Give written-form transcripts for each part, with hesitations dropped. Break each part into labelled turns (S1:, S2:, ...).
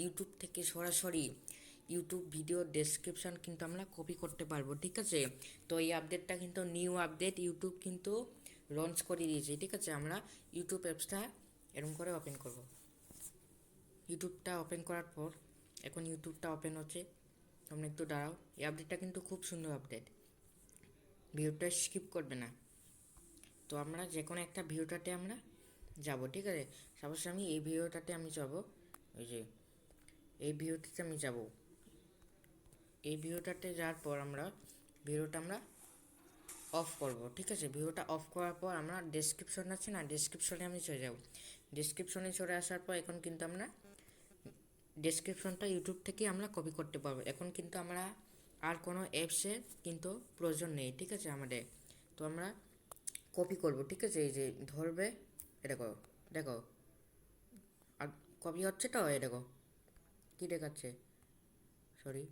S1: YouTube থেকে সরাসরি YouTube video description কিন্তু আমরা কপি করতে পারবো, ঠিক আছে। তো এই আপডেটটা কিন্তু নিউ আপডেট, ইউটিউব কিন্তু লঞ্চ করে দিয়েছে, ঠিক আছে। আমরা ইউটিউব অ্যাপসটা এরকম করে ওপেন করব। ইউটিউবটা ওপেন করার পর এখন ইউটিউবটা ওপেন হচ্ছে, তোমরা একটু দাঁড়াও। এই আপডেটটা কিন্তু খুব সুন্দর আপডেট, ভিডিওটা স্কিপ করবে না। তো আমরা যে কোনো একটা ভিডিওটাতে আমরা যাব, ঠিক আছে। সাপোজ আমি এই ভিডিওটাতে আমি যাব, ওই যে এই ভিডিওটাতে আমি যাব। এই ভিডিওটাতে যাওয়ার পর ভিডিওটা আমরা অফ করব, ঠিক আছে। ভিডিওটা অফ করার পর আমরা ডেসক্রিপশন আছে না, ডেসক্রিপশনে আমি চলে যাব। ডেসক্রিপশনে চলে আসার পর এখন কিন্তু আমরা ডেসক্রিপশনটা ইউটিউব থেকে আমরা কপি করতে পারবো। এখন কিন্তু আমরা আর কোনো অ্যাপসের কিন্তু প্রয়োজন নেই, ঠিক আছে আমাদের। তো আমরা কপি করব, ঠিক আছে। এই যে ধরবে, এটা করো, দেখো আর কপি হচ্ছে তো, এই দেখো কী দেখাচ্ছে, সরি,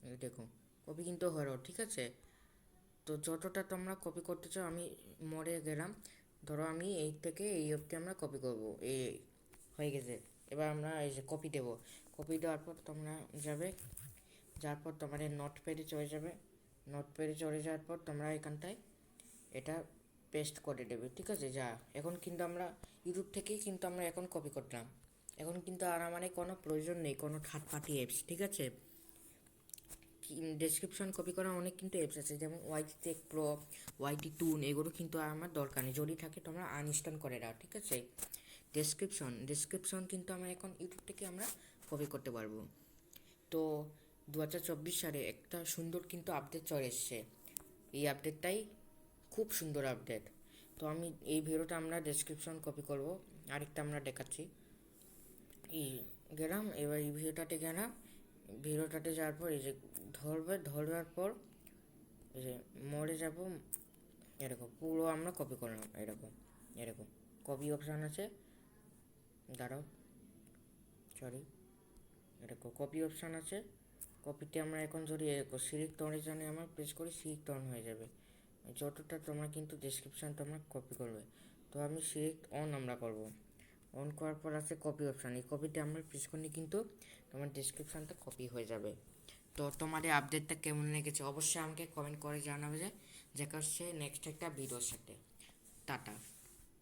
S1: এই দেখো কপি কিন্তু হলো, ঠিক আছে। তো যতটা তোমরা কপি করতে চাও, আমি মোড়ে গেলাম, ধরো আমি এই থেকে এই অবধি আমরা কপি করব, এই হয়ে গেছে। এবার আমরা এই যে কপি দেবো, কপি দেওয়ার পর তোমরা যাবে, যাওয়ার পর তোমাদের নোটপ্যাডে চলে যাবে। নোটপ্যাডে চলে যাওয়ার পর তোমরা এখানটায় এটা পেস্ট করে দেবে, ঠিক আছে। যা এখন কিন্তু আমরা ইউটিউব থেকেই কিন্তু আমরা এখন কপি করলাম। এখন কিন্তু আর আমাদের কোনো প্রয়োজন নেই কোনো থার্ড পার্টি অ্যাপস, ঠিক আছে। ডেসক্রিপশন কপি করার অনেক কিন্তু অ্যাপস আছে, যেমন ওয়াইটি টেক প্রো, ওয়াইটি টুন, এগুলো কিন্তু আর আমার দরকার নেই। যদি থাকে তোমরা আনইনস্টল করে দাও, ঠিক আছে। ডেসক্রিপশন কিন্তু আমরা এখন ইউটিউব থেকে আমরা কপি করতে পারবো। তো 2024 সালে একটা সুন্দর কিন্তু আপডেট চলে এসছে, এই আপডেটটাই খুব সুন্দর আপডেট। তো আমি এই ভিডিওটা আমরা ডেসক্রিপশন কপি করব, আরেকটা আমরা দেখাচ্ছি। এই গেলাম, এবার এই ভিডিওটাতে গেলাম, ভিডিওটাতে যাওয়ার পর এই যে ধরবার পর এই যে মোড়ে যাব, এরকম পুরো আমরা কপি করলাম, এরকম এরকম কপি অপশান আছে, দাঁড়াও, সরি, এরকম কপি অপশান আছে। কপিতে আমরা এখন যদি এরকম সিলেক্ট অরিজিনে আমার প্রেস করি, সিলেক্ট অন হয়ে যাবে। যতটা তোমরা কিন্তু ডেসক্রিপশান তোমরা কপি করবে। তো আমি সিলেক্ট অন আমরা করব। অন করার পর আছে কপি অপশান, এই কপিতে আমরা প্রেস করলে কিন্তু তোমার ডেসক্রিপশানটা কপি হয়ে যাবে। তো তোমাদের আপডেটটা কেমন লেগেছে অবশ্যই আমাকে কমেন্ট করে জানাবে। যে দেখা হচ্ছে নেক্সট একটা ভিডিওর সাথে। টাটা।